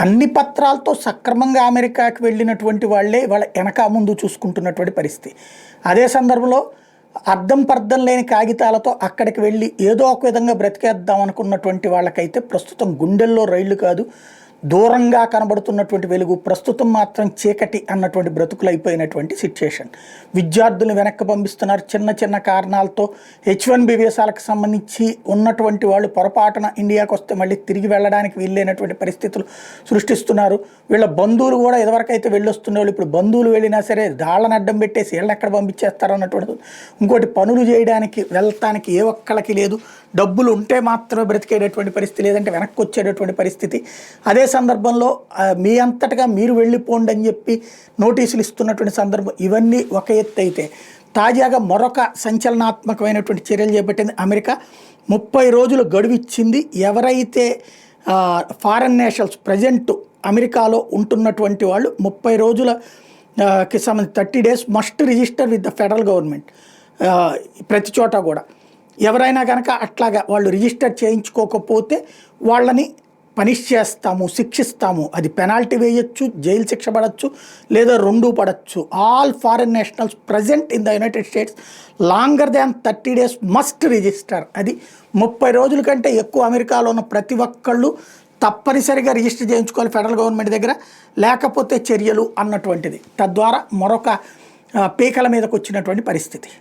అన్ని పత్రాలతో సక్రమంగా అమెరికాకి వెళ్ళినటువంటి వాళ్ళే వాళ్ళ వెనక ముందు చూసుకుంటున్నటువంటి పరిస్థితి. అదే సందర్భంలో అర్థం పర్థం లేని కాగితాలతో అక్కడికి వెళ్ళి ఏదో ఒక విధంగా బ్రతికేద్దాం అనుకున్నటువంటి వాళ్ళకైతే ప్రస్తుతం గుండెల్లో రైళ్లు కాదు, దూరంగా కనబడుతున్నటువంటి వెలుగు, ప్రస్తుతం మాత్రం చీకటి అన్నటువంటి బ్రతుకులు అయిపోయినటువంటి సిచ్యుయేషన్. విద్యార్థులను వెనక్కి పంపిస్తున్నారు చిన్న చిన్న కారణాలతో. H1B వీసాలకు సంబంధించి ఉన్నటువంటి వాళ్ళు పొరపాటున ఇండియాకు వస్తే మళ్ళీ తిరిగి వెళ్ళడానికి వీల్లేనటువంటి పరిస్థితులు సృష్టిస్తున్నారు. వీళ్ళ బంధువులు కూడా ఇదివరకైతే వెళ్ళొస్తున్న వాళ్ళు ఇప్పుడు బంధువులు వెళ్ళినా సరే దాళ్ళని అడ్డం పెట్టేసి వీళ్ళని ఎక్కడ పంపించేస్తారు అన్నటువంటిది. ఇంకోటి పనులు చేయడానికి వెళ్తానికి ఏ ఒక్కళ్ళకి లేదు, డబ్బులు ఉంటే మాత్రమే బ్రతికేటటువంటి పరిస్థితి, లేదంటే వెనక్కి వచ్చేటటువంటి పరిస్థితి. అదే సందర్భంలో మీ అంతటగా మీరు వెళ్ళిపోండి అని చెప్పి నోటీసులు ఇస్తున్నటువంటి సందర్భం. ఇవన్నీ ఒక ఎత్తు అయితే తాజాగా మరొక సంచలనాత్మకమైనటువంటి చర్యలు చేపట్టింది అమెరికా. 30 రోజులు గడువు ఇచ్చింది. ఎవరైతే ఫారెన్ నేషనల్స్ ప్రజెంట్ అమెరికాలో ఉంటున్నటువంటి వాళ్ళు 30 రోజులకి సంబంధించి 30 days must register with the federal government. ప్రతి చోట కూడా ఎవరైనా కనుక అట్లాగా వాళ్ళు రిజిస్టర్ చేయించుకోకపోతే వాళ్ళని పనిష్ చేస్తాము, శిక్షిస్తాము. అది పెనాల్టీ వేయచ్చు, జైలు శిక్ష పడవచ్చు, లేదా రెండూ పడవచ్చు. All foreign nationals present in the United states longer than 30 days must register. అది 30 రోజుల కంటే ఎక్కువ అమెరికాలో ఉన్న ప్రతి ఒక్కళ్ళు తప్పనిసరిగా రిజిస్టర్ చేయించుకోవాలి ఫెడరల్ గవర్నమెంట్ దగ్గర, లేకపోతే చర్యలు అన్నటువంటిది. తద్వారా మరొక పీకల మీదకి వచ్చినటువంటి పరిస్థితి.